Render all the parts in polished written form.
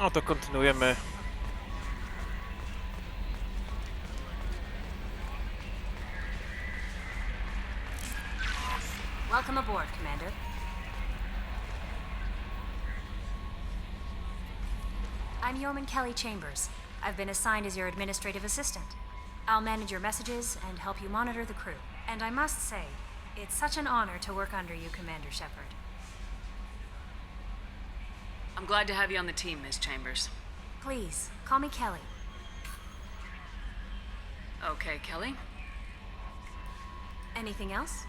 No to kontynuujemy. Welcome aboard, Commander. I'm Yeoman Kelly Chambers. I've been assigned as your administrative assistant. I'll manage your messages and help you monitor the crew. And I must say, it's such an honor to work under you, Commander Shepard. I'm glad to have you on the team, Ms. Chambers. Please, call me Kelly. Okay, Kelly. Anything else?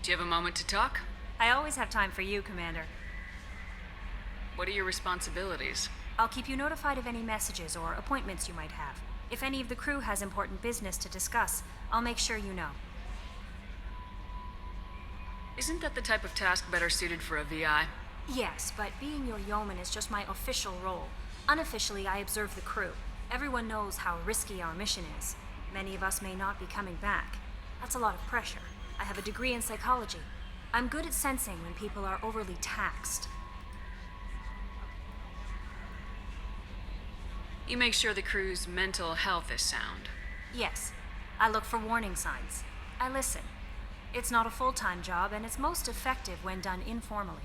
Do you have a moment to talk? I always have time for you, Commander. What are your responsibilities? I'll keep you notified of any messages or appointments you might have. If any of the crew has important business to discuss, I'll make sure you know. Isn't that the type of task better suited for a VI? Yes, but being your yeoman is just my official role. Unofficially, I observe the crew. Everyone knows how risky our mission is. Many of us may not be coming back. That's a lot of pressure. I have a degree in psychology. I'm good at sensing when people are overly taxed. You make sure the crew's mental health is sound. Yes, I look for warning signs. I listen. It's not a full-time job, and it's most effective when done informally.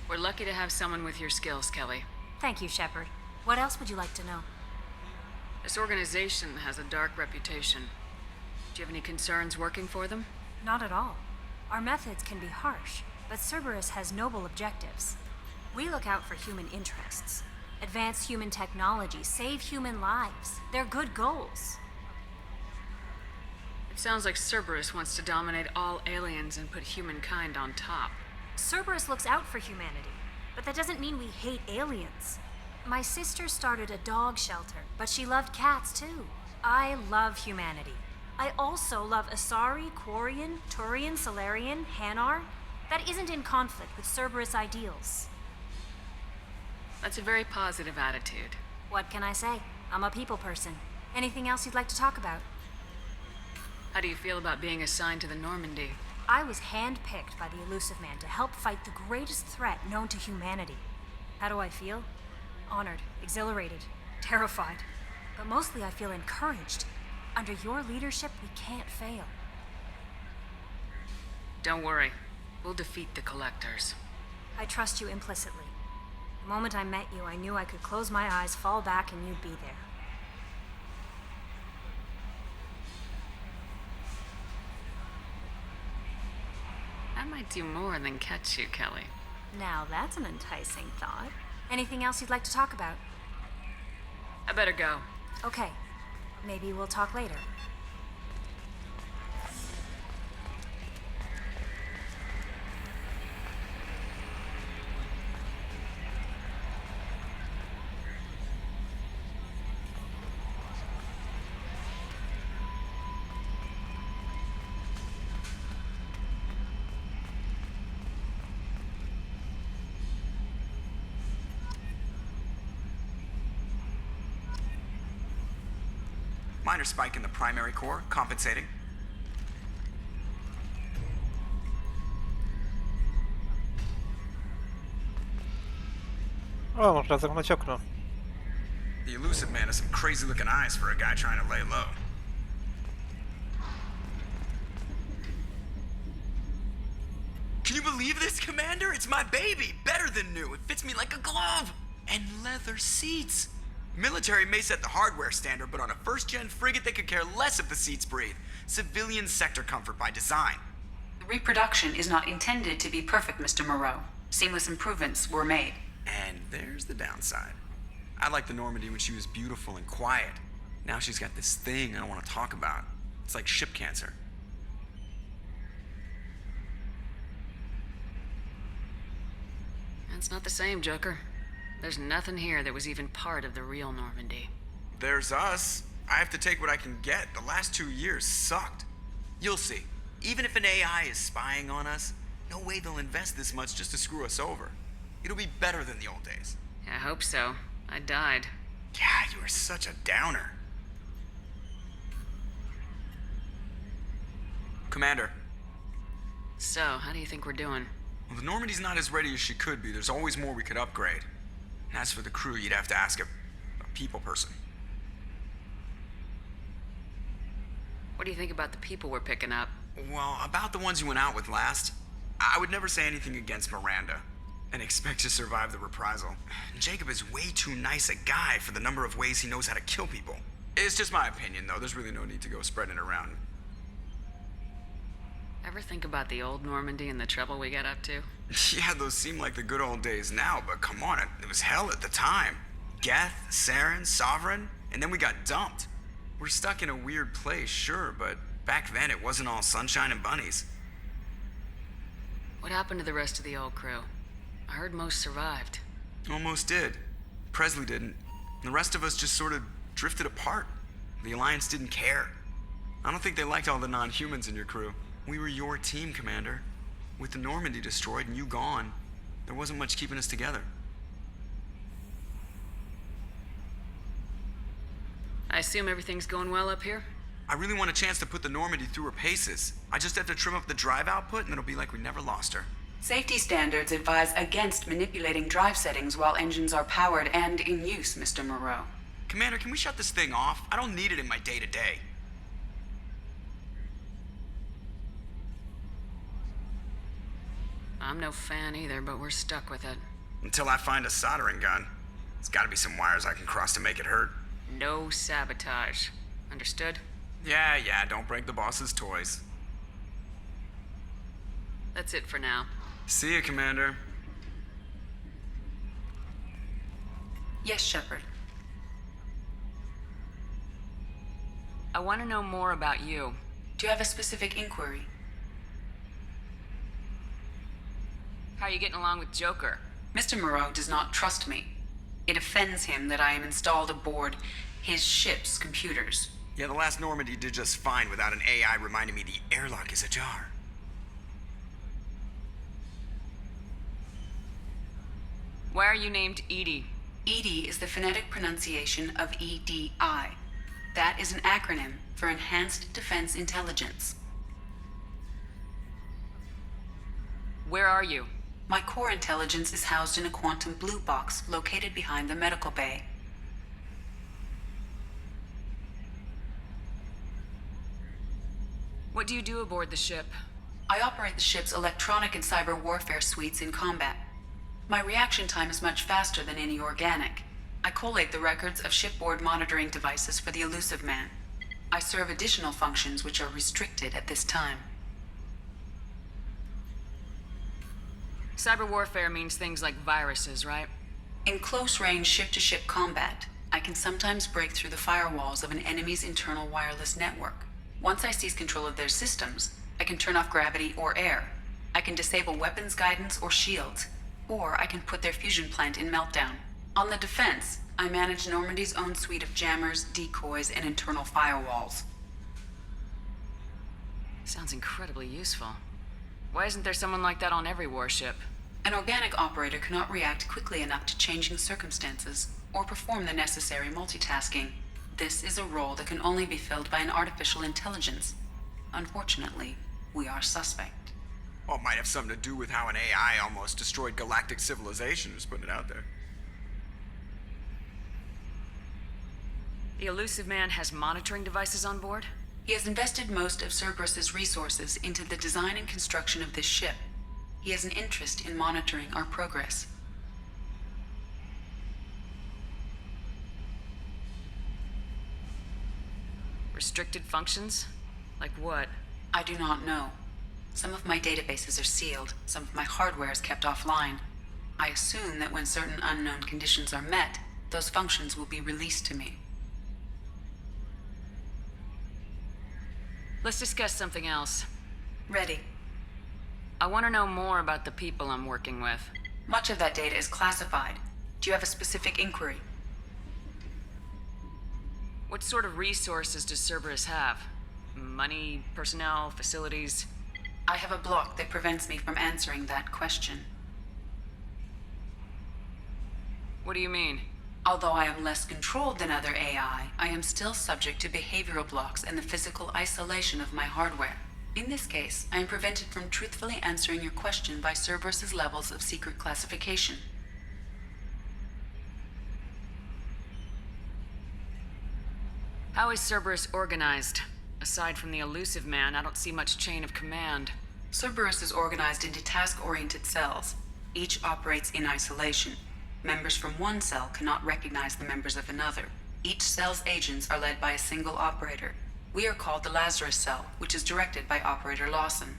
We're lucky to have someone with your skills, Kelly. Thank you, Shepard. What else would you like to know? This organization has a dark reputation. Do you have any concerns working for them? Not at all. Our methods can be harsh, but Cerberus has noble objectives. We look out for human interests. Advance human technology, save human lives. They're good goals. It sounds like Cerberus wants to dominate all aliens and put humankind on top. Cerberus looks out for humanity, but that doesn't mean we hate aliens. My sister started a dog shelter, but she loved cats too. I love humanity. I also love Asari, Quarian, Turian, Solarian, Hanar. That isn't in conflict with Cerberus ideals. That's a very positive attitude. What can I say? I'm a people person. Anything else you'd like to talk about? How do you feel about being assigned to the Normandy? I was handpicked by the Elusive Man to help fight the greatest threat known to humanity. How do I feel? Honored, exhilarated, terrified. But mostly I feel encouraged. Under your leadership, we can't fail. Don't worry. We'll defeat the Collectors. I trust you implicitly. The moment I met you, I knew I could close my eyes, fall back, and you'd be there. I might do more than catch you, Kelly. Now that's an enticing thought. Anything else you'd like to talk about? I better go. Okay. Maybe we'll talk later. Minor spike in the primary core, compensating. O, można zamknąć okno. The Elusive Man has some crazy looking eyes for a guy trying to lay low. Can you believe this, Commander? It's my baby! Better than new! It fits me like a glove! And leather seats! Military may set the hardware standard, but on a first-gen frigate they could care less if the seats breathe. Civilian sector comfort by design. The reproduction is not intended to be perfect, Mr. Moreau. Seamless improvements were made. And there's the downside. I liked the Normandy when she was beautiful and quiet. Now she's got this thing I don't want to talk about. It's like ship cancer. That's not the same, Joker. There's nothing here that was even part of the real Normandy. There's us. I have to take what I can get. The last 2 years sucked. You'll see. Even if an AI is spying on us, no way they'll invest this much just to screw us over. It'll be better than the old days. I hope so. I died. Yeah, you are such a downer. Commander. So, how do you think we're doing? Well, the Normandy's not as ready as she could be. There's always more we could upgrade. And as for the crew, you'd have to ask a people person. What do you think about the people we're picking up? Well, about the ones you went out with last, I would never say anything against Miranda and expect to survive the reprisal. Jacob is way too nice a guy for the number of ways he knows how to kill people. It's just my opinion, though. There's really no need to go spreading it around. Ever think about the old Normandy and the trouble we got up to? Yeah, those seem like the good old days now, but come on, it was hell at the time. Geth, Saren, Sovereign, and then we got dumped. We're stuck in a weird place, sure, but back then it wasn't all sunshine and bunnies. What happened to the rest of the old crew? I heard most survived. Almost did. Presley didn't. The rest of us just sort of drifted apart. The Alliance didn't care. I don't think they liked all the non-humans in your crew. We were your team, Commander. With the Normandy destroyed and you gone, there wasn't much keeping us together. I assume everything's going well up here? I really want a chance to put the Normandy through her paces. I just have to trim up the drive output and it'll be like we never lost her. Safety standards advise against manipulating drive settings while engines are powered and in use, Mr. Moreau. Commander, can we shut this thing off? I don't need it in my day-to-day. I'm no fan either, but we're stuck with it. Until I find a soldering gun. There's gotta be some wires I can cross to make it hurt. No sabotage. Understood? Yeah, don't break the boss's toys. That's it for now. See you, Commander. Yes, Shepard. I want to know more about you. Do you have a specific inquiry? How are you getting along with Joker? Mr. Moreau does not trust me. It offends him that I am installed aboard his ship's computers. Yeah, the last Normandy did just fine without an AI reminding me the airlock is ajar. Why are you named Edie? EDI is the phonetic pronunciation of EDI. That is an acronym for Enhanced Defense Intelligence. Where are you? My core intelligence is housed in a quantum blue box located behind the medical bay. What do you do aboard the ship? I operate the ship's electronic and cyber warfare suites in combat. My reaction time is much faster than any organic. I collate the records of shipboard monitoring devices for the elusive man. I serve additional functions which are restricted at this time. Cyber warfare means things like viruses, right? In close-range ship-to-ship combat, I can sometimes break through the firewalls of an enemy's internal wireless network. Once I seize control of their systems, I can turn off gravity or air. I can disable weapons guidance or shields, or I can put their fusion plant in meltdown. On the defense, I manage Normandy's own suite of jammers, decoys, and internal firewalls. Sounds incredibly useful. Why isn't there someone like that on every warship? An organic operator cannot react quickly enough to changing circumstances or perform the necessary multitasking. This is a role that can only be filled by an artificial intelligence. Unfortunately, we are suspect. Well, it might have something to do with how an AI almost destroyed galactic civilization, just putting it out there. The elusive man has monitoring devices on board? He has invested most of Cerberus's resources into the design and construction of this ship. He has an interest in monitoring our progress. Restricted functions? Like what? I do not know. Some of my databases are sealed, some of my hardware is kept offline. I assume that when certain unknown conditions are met, those functions will be released to me. Let's discuss something else. Ready. I want to know more about the people I'm working with. Much of that data is classified. Do you have a specific inquiry? What sort of resources does Cerberus have? Money, personnel, facilities? I have a block that prevents me from answering that question. What do you mean? Although I am less controlled than other AI, I am still subject to behavioral blocks and the physical isolation of my hardware. In this case, I am prevented from truthfully answering your question by Cerberus's levels of secret classification. How is Cerberus organized? Aside from the elusive man, I don't see much chain of command. Cerberus is organized into task-oriented cells. Each operates in isolation. Members from one cell cannot recognize the members of another. Each cell's agents are led by a single operator. We are called the Lazarus cell, which is directed by Operator Lawson.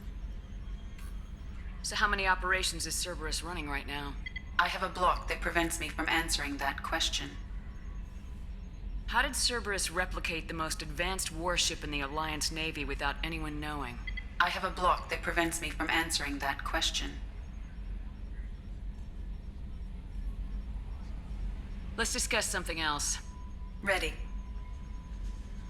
So how many operations is Cerberus running right now? I have a block that prevents me from answering that question. How did Cerberus replicate the most advanced warship in the Alliance Navy without anyone knowing? I have a block that prevents me from answering that question. Let's discuss something else. Ready.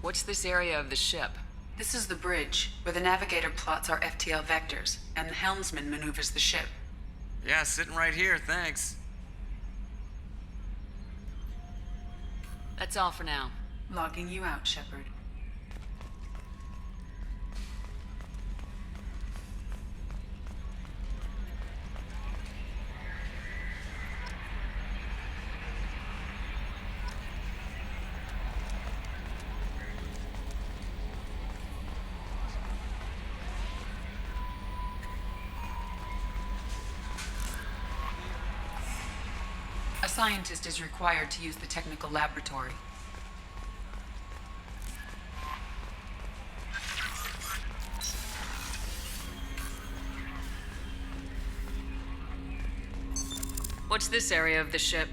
What's this area of the ship? This is the bridge, where the navigator plots our FTL vectors, and the helmsman maneuvers the ship. Yeah, sitting right here, thanks. That's all for now. Logging you out, Shepard. A scientist is required to use the technical laboratory. What's this area of the ship?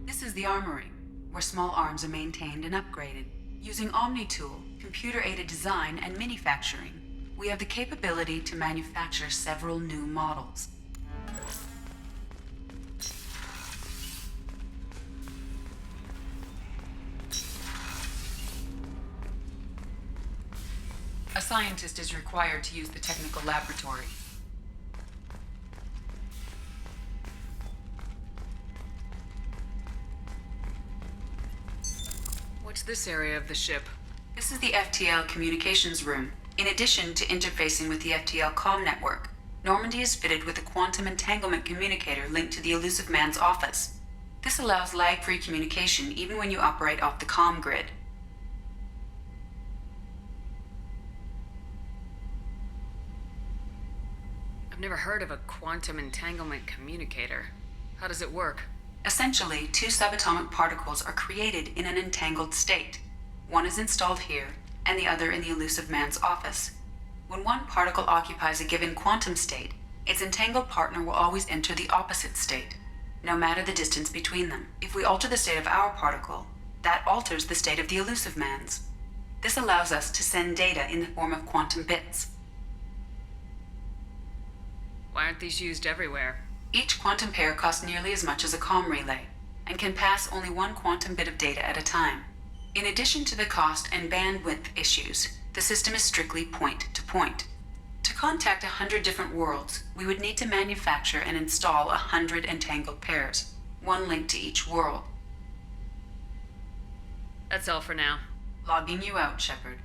This is the armory, where small arms are maintained and upgraded. Using Omni-Tool, computer-aided design, and manufacturing, we have the capability to manufacture several new models. A scientist is required to use the technical laboratory. What's this area of the ship? This is the FTL communications room. In addition to interfacing with the FTL comm network, Normandy is fitted with a quantum entanglement communicator linked to the elusive man's office. This allows lag-free communication even when you operate off the comm grid. I've never heard of a quantum entanglement communicator. How does it work? Essentially, two subatomic particles are created in an entangled state. One is installed here, and the other in the elusive man's office. When one particle occupies a given quantum state, its entangled partner will always enter the opposite state, no matter the distance between them. If we alter the state of our particle, that alters the state of the elusive man's. This allows us to send data in the form of quantum bits. Why aren't these used everywhere? Each quantum pair costs nearly as much as a comm relay, and can pass only one quantum bit of data at a time. In addition to the cost and bandwidth issues, the system is strictly point-to-point. To contact 100 different worlds, we would need to manufacture and install 100 entangled pairs, one link to each world. That's all for now. Logging you out, Shepard.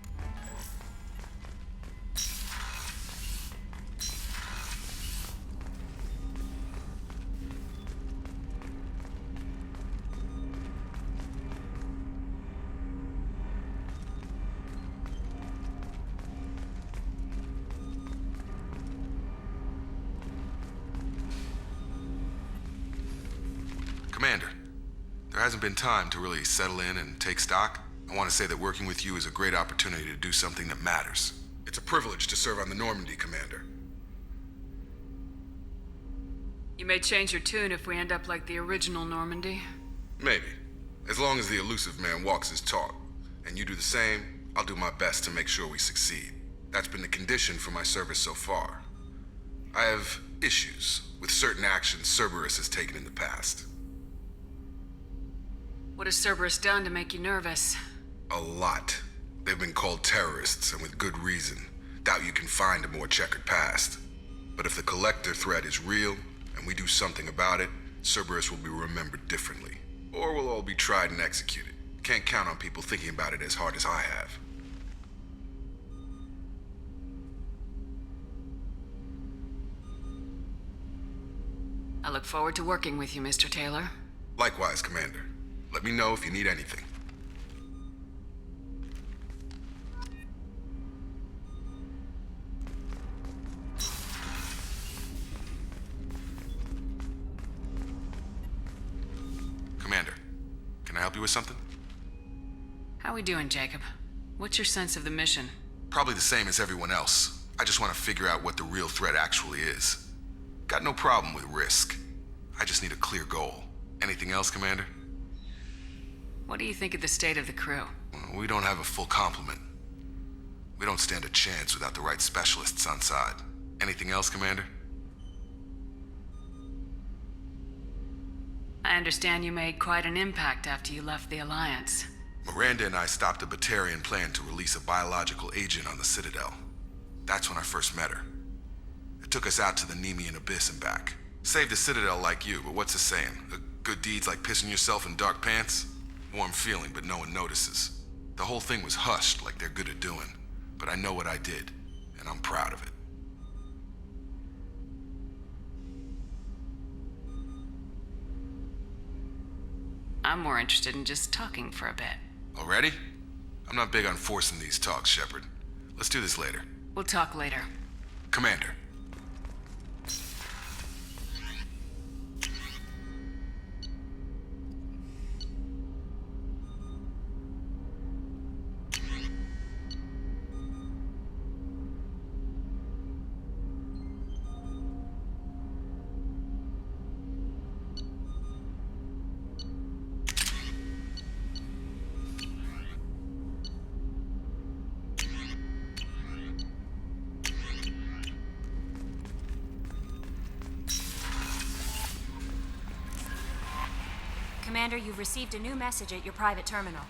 Commander, there hasn't been time to really settle in and take stock. I want to say that working with you is a great opportunity to do something that matters. It's a privilege to serve on the Normandy, Commander. You may change your tune if we end up like the original Normandy. Maybe. As long as the elusive man walks his talk, and you do the same, I'll do my best to make sure we succeed. That's been the condition for my service so far. I have issues with certain actions Cerberus has taken in the past. What has Cerberus done to make you nervous? A lot. They've been called terrorists, and with good reason. Doubt you can find a more checkered past. But if the Collector threat is real, and we do something about it, Cerberus will be remembered differently. Or we'll all be tried and executed. Can't count on people thinking about it as hard as I have. I look forward to working with you, Mr. Taylor. Likewise, Commander. Let me know if you need anything. Commander, can I help you with something? How we doing, Jacob? What's your sense of the mission? Probably the same as everyone else. I just want to figure out what the real threat actually is. Got no problem with risk. I just need a clear goal. Anything else, Commander? What do you think of the state of the crew? We don't have a full complement. We don't stand a chance without the right specialists on side. Anything else, Commander? I understand you made quite an impact after you left the Alliance. Miranda and I stopped a Batarian plan to release a biological agent on the Citadel. That's when I first met her. It took us out to the Nemean Abyss and back. Saved the Citadel like you, but what's the saying? A good deed's like pissing yourself in dark pants? Warm feeling, but no one notices. The whole thing was hushed like they're good at doing. But I know what I did, and I'm proud of it. I'm more interested in just talking for a bit. Already? I'm not big on forcing these talks, Shepard. Let's do this later. We'll talk later. Commander. Commander, you've received a new message at your private terminal.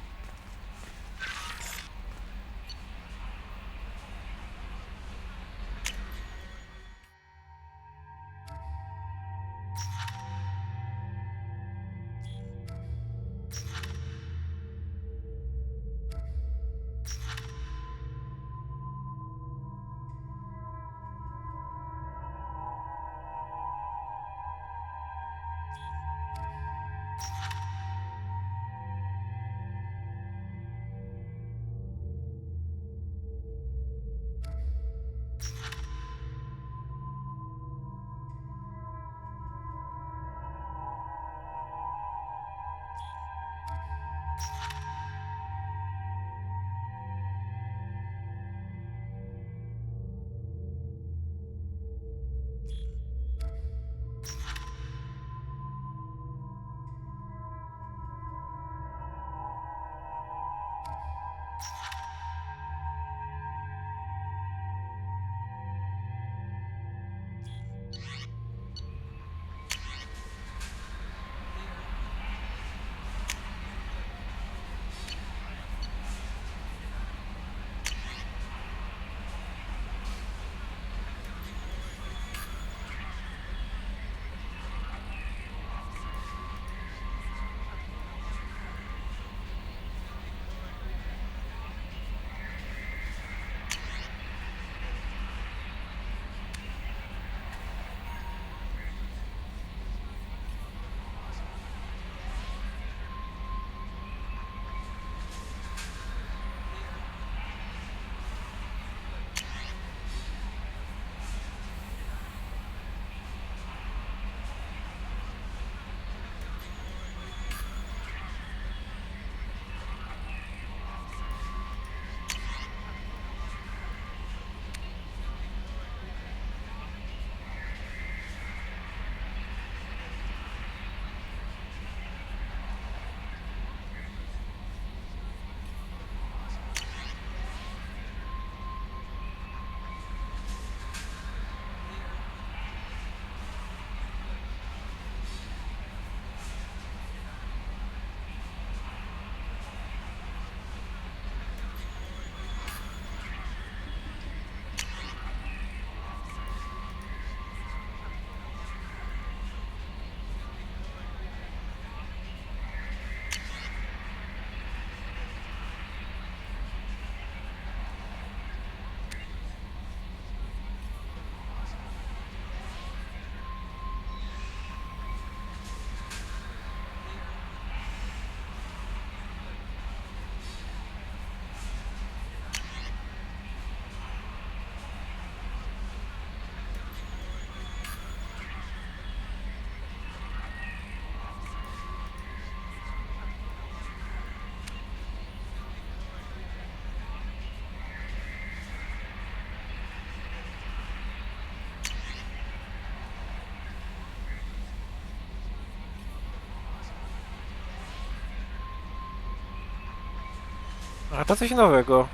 A to coś nowego.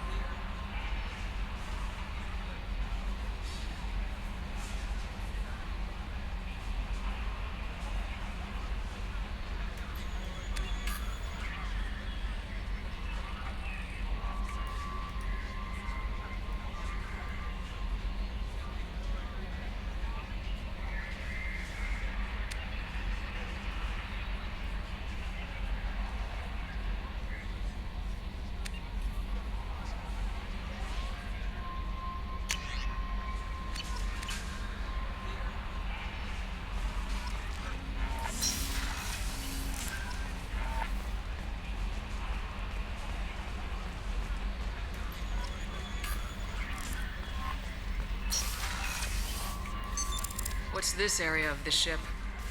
What's this area of the ship?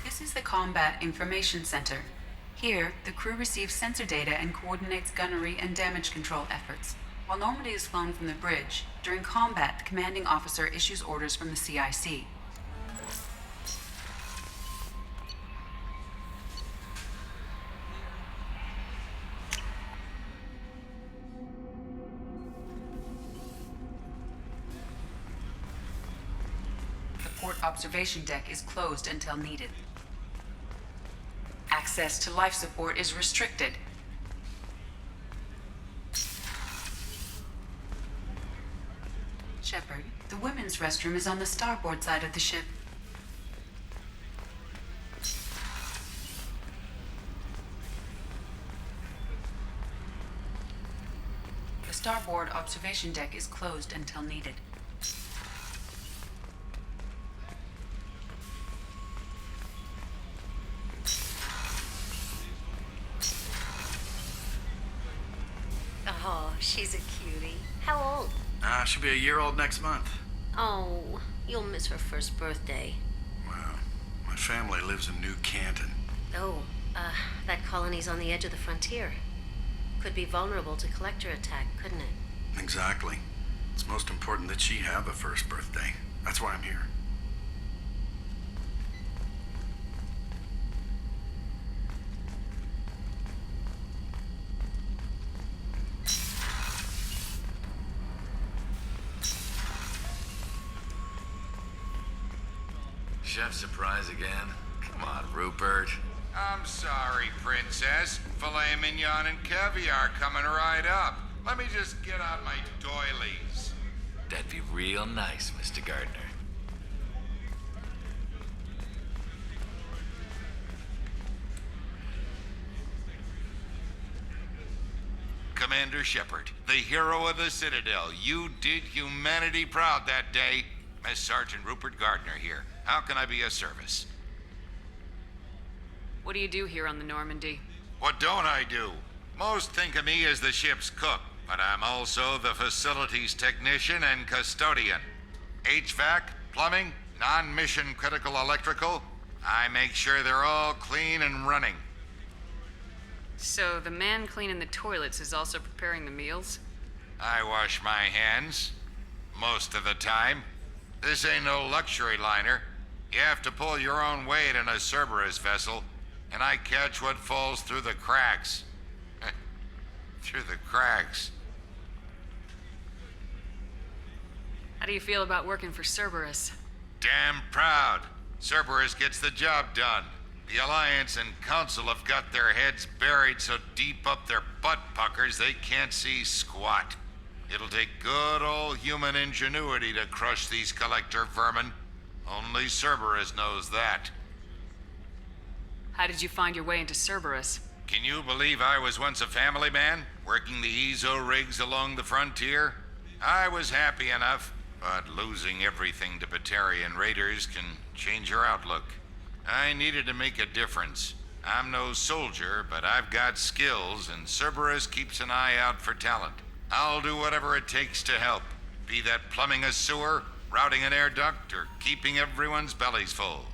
This is the Combat Information Center. Here, the crew receives sensor data and coordinates gunnery and damage control efforts. While Normandy is flown from the bridge, during combat, the commanding officer issues orders from the CIC. The port observation deck is closed until needed. Access to life support is restricted. Shepard, the women's restroom is on the starboard side of the ship. The starboard observation deck is closed until needed. Oh, she's a cutie. How old? She'll be a year old next month. Oh, you'll miss her first birthday. Wow. My family lives in New Canton. Oh, that colony's on the edge of the frontier. Could be vulnerable to collector attack, couldn't it? Exactly. It's most important that she have a first birthday. That's why I'm here. Chef surprise again? Come on, Rupert. I'm sorry, Princess. Filet mignon and caviar coming right up. Let me just get out my doilies. That'd be real nice, Mr. Gardner. Commander Shepard, the hero of the Citadel. You did humanity proud that day. Miss Sergeant Rupert Gardner here. How can I be of service? What do you do here on the Normandy? What don't I do? Most think of me as the ship's cook, but I'm also the facilities technician and custodian. HVAC, plumbing, non-mission critical electrical. I make sure they're all clean and running. So the man cleaning the toilets is also preparing the meals? I wash my hands. Most of the time. This ain't no luxury liner. You have to pull your own weight in a Cerberus vessel, and I catch what falls through the cracks. Through the cracks. How do you feel about working for Cerberus? Damn proud. Cerberus gets the job done. The Alliance and Council have got their heads buried so deep up their butt puckers they can't see squat. It'll take good old human ingenuity to crush these collector vermin. Only Cerberus knows that. How did you find your way into Cerberus? Can you believe I was once a family man, working the EZO rigs along the frontier? I was happy enough, but losing everything to Batarian raiders can change your outlook. I needed to make a difference. I'm no soldier, but I've got skills, and Cerberus keeps an eye out for talent. I'll do whatever it takes to help, be that plumbing a sewer, routing an air duct, or keeping everyone's bellies full.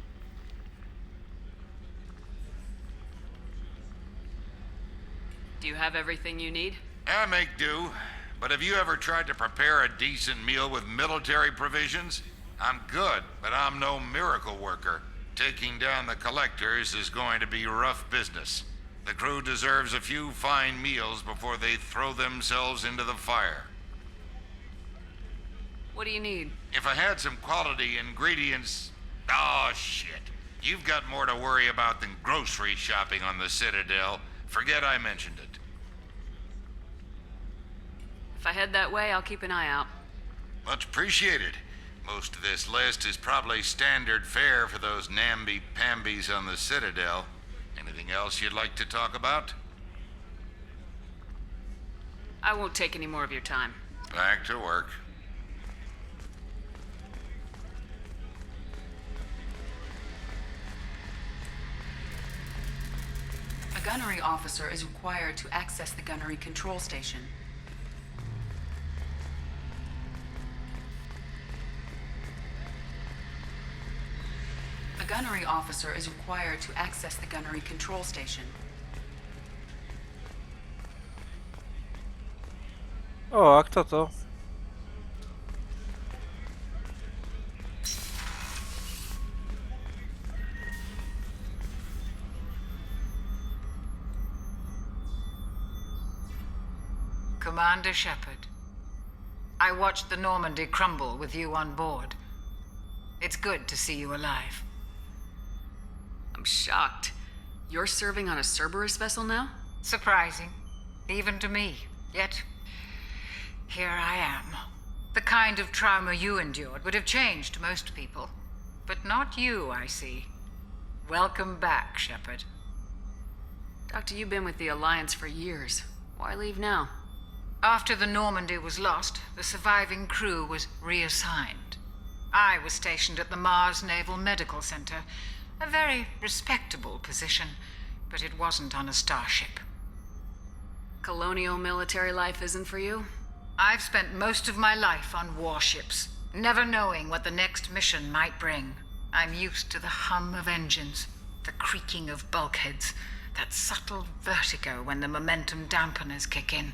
Do you have everything you need? I make do, but have you ever tried to prepare a decent meal with military provisions? I'm good, but I'm no miracle worker. Taking down the collectors is going to be rough business. The crew deserves a few fine meals before they throw themselves into the fire. What do you need? If I had some quality ingredients... Oh, shit. You've got more to worry about than grocery shopping on the Citadel. Forget I mentioned it. If I head that way, I'll keep an eye out. Much appreciated. Most of this list is probably standard fare for those namby-pambies on the Citadel. Anything else you'd like to talk about? I won't take any more of your time. Back to work. A gunnery officer is required to access the gunnery control station. A gunnery officer is required to access the gunnery control station. O, a kto to? Commander Shepard, I watched the Normandy crumble with you on board. It's good to see you alive. I'm shocked. You're serving on a Cerberus vessel now? Surprising, even to me. Yet, here I am. The kind of trauma you endured would have changed most people. But not you, I see. Welcome back, Shepard. Doctor, you've been with the Alliance for years. Why leave now? After the Normandy was lost, the surviving crew was reassigned. I was stationed at the Mars Naval Medical Center, a very respectable position, but it wasn't on a starship. Colonial military life isn't for you? I've spent most of my life on warships, never knowing what the next mission might bring. I'm used to the hum of engines, the creaking of bulkheads, that subtle vertigo when the momentum dampeners kick in.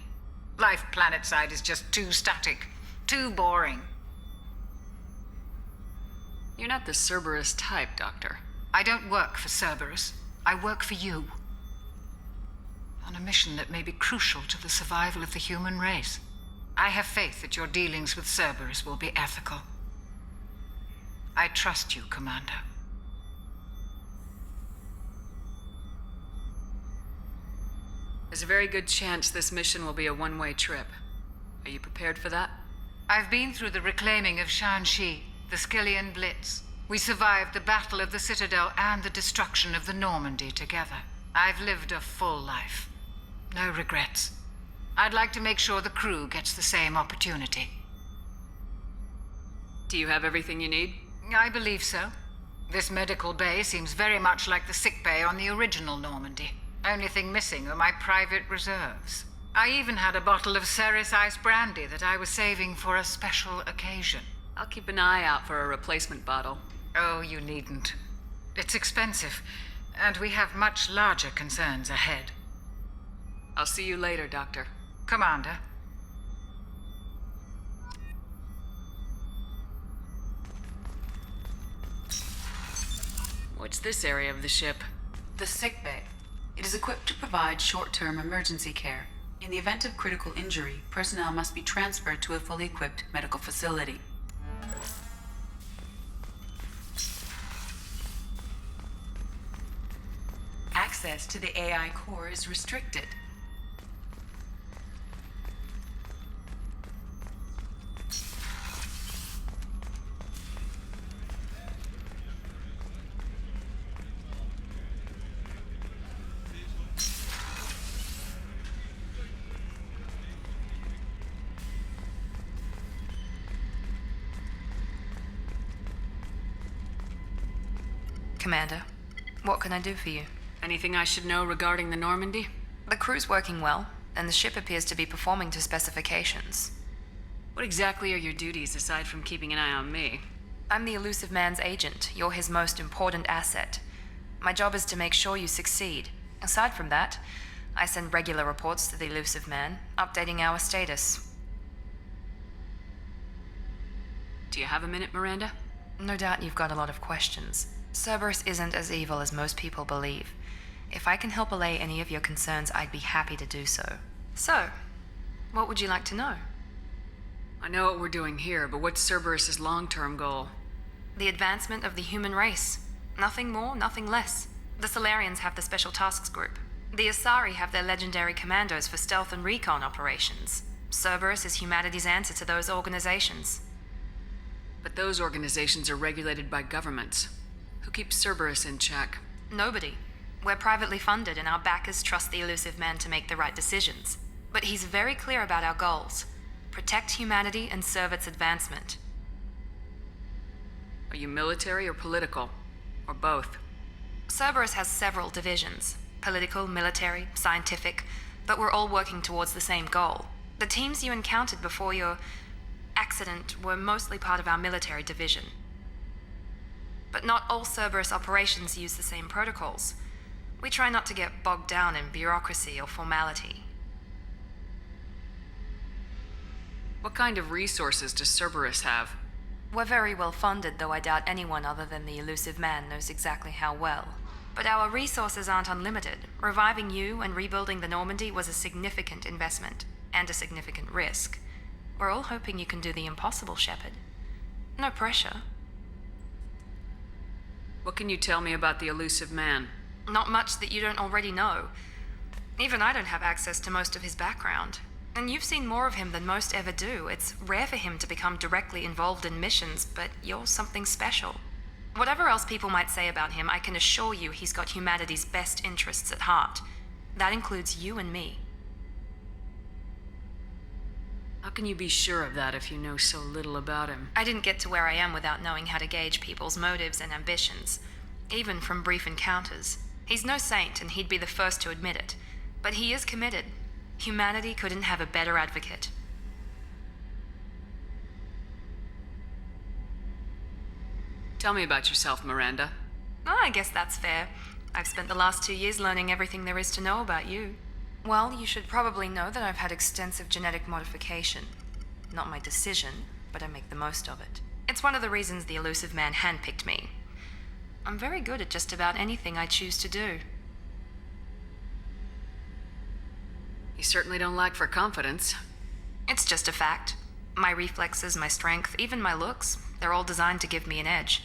Life planetside is just too static, too boring. You're not the Cerberus type, Doctor. I don't work for Cerberus. I work for you. On a mission that may be crucial to the survival of the human race. I have faith that your dealings with Cerberus will be ethical. I trust you, Commander. There's a very good chance this mission will be a one-way trip. Are you prepared for that? I've been through the reclaiming of Shanxi, the Skillian Blitz. We survived the Battle of the Citadel and the destruction of the Normandy together. I've lived a full life. No regrets. I'd like to make sure the crew gets the same opportunity. Do you have everything you need? I believe so. This medical bay seems very much like the sick bay on the original Normandy. Only thing missing are my private reserves. I even had a bottle of Ceres Ice brandy that I was saving for a special occasion. I'll keep an eye out for a replacement bottle. Oh, you needn't. It's expensive, and we have much larger concerns ahead. I'll see you later, Doctor. Commander. What's this area of the ship? The sick bay. It is equipped to provide short-term emergency care. In the event of critical injury, personnel must be transferred to a fully equipped medical facility. Access to the AI core is restricted. Commander, what can I do for you? Anything I should know regarding the Normandy? The crew's working well, and the ship appears to be performing to specifications. What exactly are your duties aside from keeping an eye on me? I'm the elusive man's agent. You're his most important asset. My job is to make sure you succeed. Aside from that, I send regular reports to the elusive man, updating our status. Do you have a minute, Miranda? No doubt you've got a lot of questions. Cerberus isn't as evil as most people believe. If I can help allay any of your concerns, I'd be happy to do so. So, what would you like to know? I know what we're doing here, but what's Cerberus' long-term goal? The advancement of the human race. Nothing more, nothing less. The Solarians have the Special Tasks Group. The Asari have their legendary commandos for stealth and recon operations. Cerberus is humanity's answer to those organizations. But those organizations are regulated by governments. Who keeps Cerberus in check? Nobody. We're privately funded and our backers trust the elusive man to make the right decisions. But he's very clear about our goals. Protect humanity and serve its advancement. Are you military or political? Or both? Cerberus has several divisions. Political, military, scientific, but we're all working towards the same goal. The teams you encountered before your accident were mostly part of our military division. But not all Cerberus operations use the same protocols. We try not to get bogged down in bureaucracy or formality. What kind of resources does Cerberus have? We're very well funded, though I doubt anyone other than the elusive man knows exactly how well. But our resources aren't unlimited. Reviving you and rebuilding the Normandy was a significant investment, and a significant risk. We're all hoping you can do the impossible, Shepard. No pressure. What can you tell me about the elusive man? Not much that you don't already know. Even I don't have access to most of his background. And you've seen more of him than most ever do. It's rare for him to become directly involved in missions, but you're something special. Whatever else people might say about him, I can assure you he's got humanity's best interests at heart. That includes you and me. How can you be sure of that if you know so little about him? I didn't get to where I am without knowing how to gauge people's motives and ambitions, even from brief encounters. He's no saint, and he'd be the first to admit it. But he is committed. Humanity couldn't have a better advocate. Tell me about yourself, Miranda. Oh, I guess that's fair. I've spent the last 2 years learning everything there is to know about you. Well, you should probably know that I've had extensive genetic modification. Not my decision, but I make the most of it. It's one of the reasons the elusive man handpicked me. I'm very good at just about anything I choose to do. You certainly don't lack for confidence. It's just a fact. My reflexes, my strength, even my looks, they're all designed to give me an edge.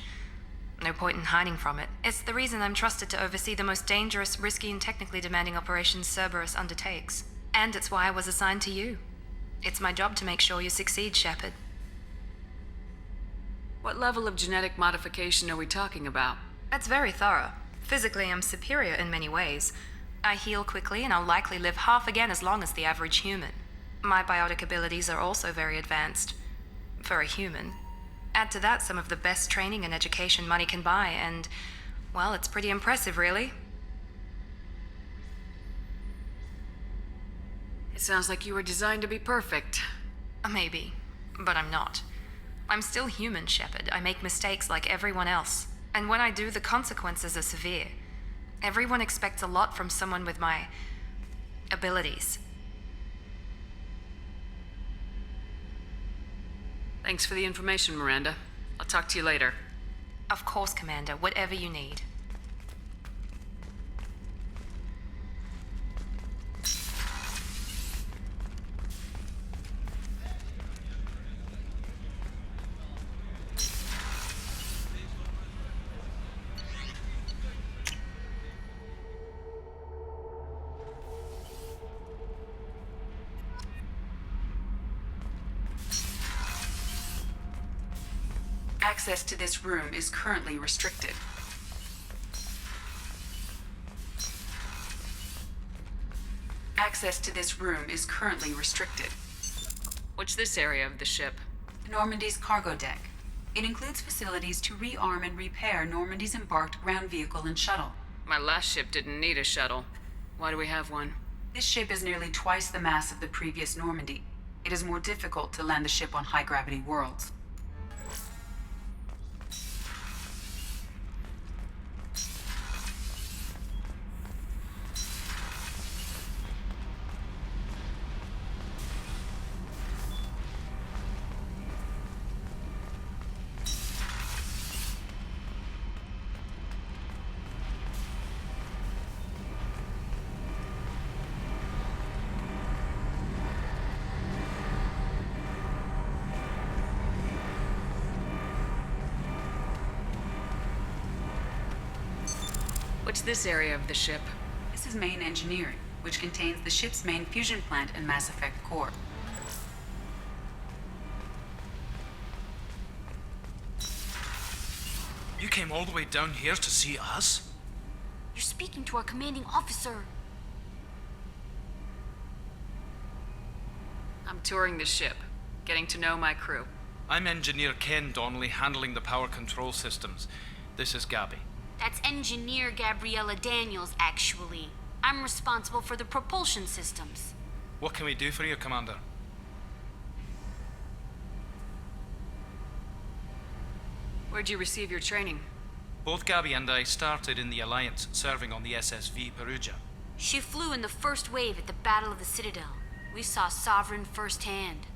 No point in hiding from it. It's the reason I'm trusted to oversee the most dangerous, risky, and technically demanding operations Cerberus undertakes. And it's why I was assigned to you. It's my job to make sure you succeed, Shepard. What level of genetic modification are we talking about? That's very thorough. Physically, I'm superior in many ways. I heal quickly, and I'll likely live half again as long as the average human. My biotic abilities are also very advanced. For a human. Add to that some of the best training and education money can buy, and, well, it's pretty impressive, really. It sounds like you were designed to be perfect. Maybe, but I'm not. I'm still human, Shepard. I make mistakes like everyone else. And when I do, the consequences are severe. Everyone expects a lot from someone with my abilities. Thanks for the information, Miranda. I'll talk to you later. Of course, Commander. Whatever you need. Access to this room is currently restricted. Access to this room is currently restricted. What's this area of the ship? Normandy's cargo deck. It includes facilities to rearm and repair Normandy's embarked ground vehicle and shuttle. My last ship didn't need a shuttle. Why do we have one? This ship is nearly twice the mass of the previous Normandy. It is more difficult to land the ship on high-gravity worlds. this area of the ship? This is main engineering, which contains the ship's main fusion plant and Mass Effect core. You came all the way down here to see us? You're speaking to our commanding officer. I'm touring the ship, getting to know my crew. I'm Engineer Ken Donnelly, handling the power control systems. This is Gabby. That's Engineer Gabriella Daniels, actually. I'm responsible for the propulsion systems. What can we do for you, Commander? Where'd you receive your training? Both Gabby and I started in the Alliance, serving on the SSV Perugia. She flew in the first wave at the Battle of the Citadel. We saw Sovereign firsthand.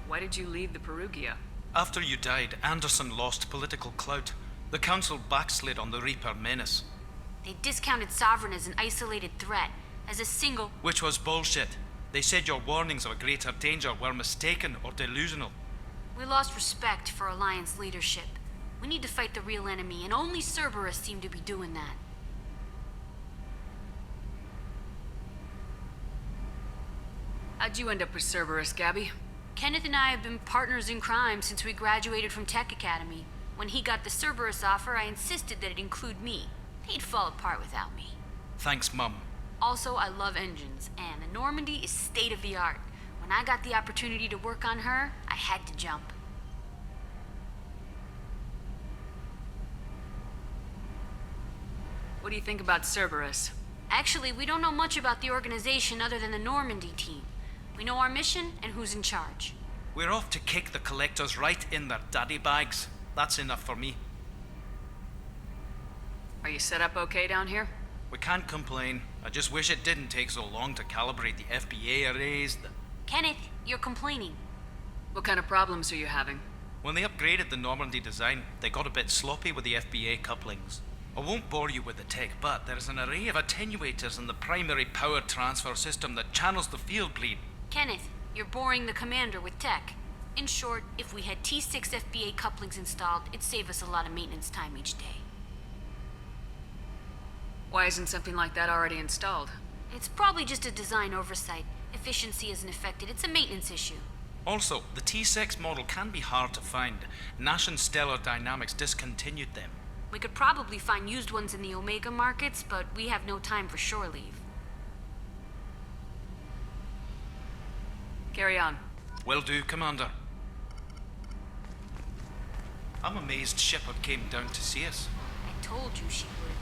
Why did you leave the Perugia? After you died, Anderson lost political clout. The Council backslid on the Reaper menace. They discounted Sovereign as an isolated threat, as a single... Which was bullshit. They said your warnings of a greater danger were mistaken or delusional. We lost respect for Alliance leadership. We need to fight the real enemy, and only Cerberus seemed to be doing that. How'd you end up with Cerberus, Gabby? Kenneth and I have been partners in crime since we graduated from Tech Academy. When he got the Cerberus offer, I insisted that it include me. He'd fall apart without me. Thanks, Mum. Also, I love engines, and the Normandy is state-of-the-art. When I got the opportunity to work on her, I had to jump. What do you think about Cerberus? Actually, we don't know much about the organization other than the Normandy team. We know our mission and who's in charge. We're off to kick the collectors right in their daddy bags. That's enough for me. Are you set up okay down here? We can't complain. I just wish it didn't take so long to calibrate the FBA arrays. Kenneth, you're complaining. What kind of problems are you having? When they upgraded the Normandy design, they got a bit sloppy with the FBA couplings. I won't bore you with the tech, but there is an array of attenuators in the primary power transfer system that channels the field bleed. Kenneth, you're boring the commander with tech. In short, if we had T6 FBA couplings installed, it'd save us a lot of maintenance time each day. Why isn't something like that already installed? It's probably just a design oversight. Efficiency isn't affected. It's a maintenance issue. Also, the T6 model can be hard to find. Nash and Stellar Dynamics discontinued them. We could probably find used ones in the Omega markets, but we have no time for shore leave. Carry on. Will do, Commander. I'm amazed Shepard came down to see us. I told you she would.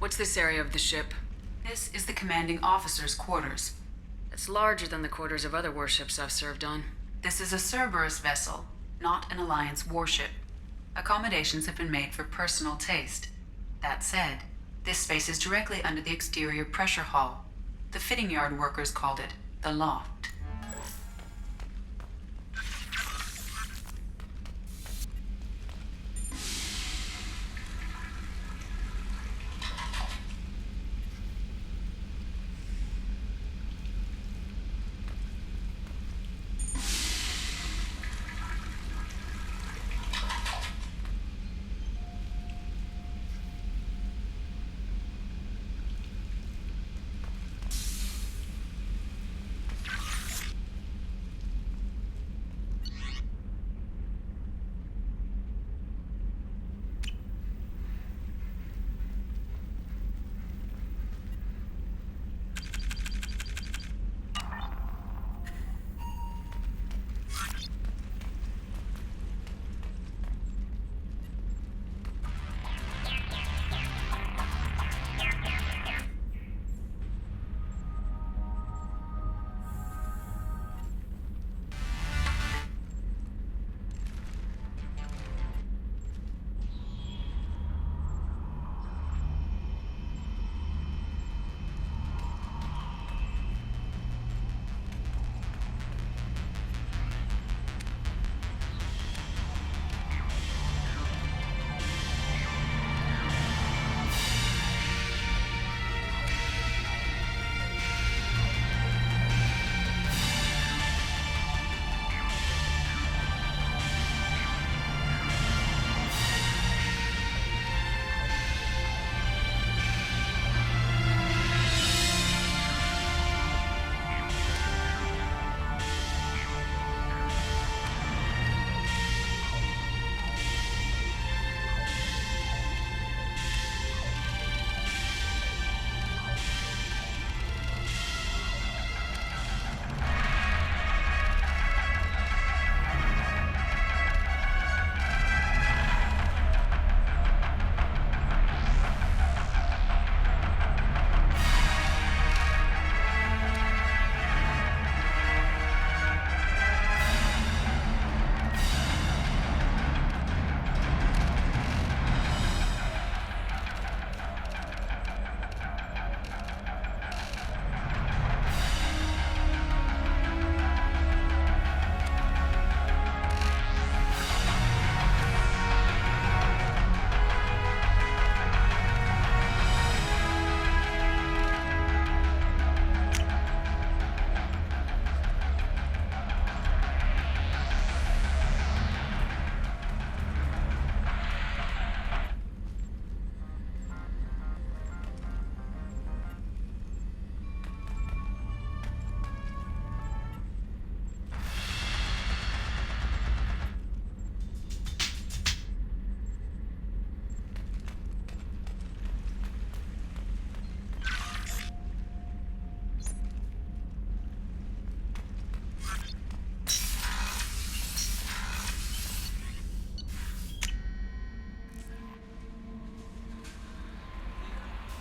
What's this area of the ship? This is the commanding officer's quarters. It's larger than the quarters of other warships I've served on. This is a Cerberus vessel, not an Alliance warship. Accommodations have been made for personal taste. That said, this space is directly under the exterior pressure hull. The fitting yard workers called it the loft.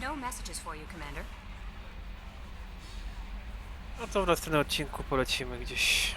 no messages for you, Commander. No to w następnym odcinku polecimy gdzieś.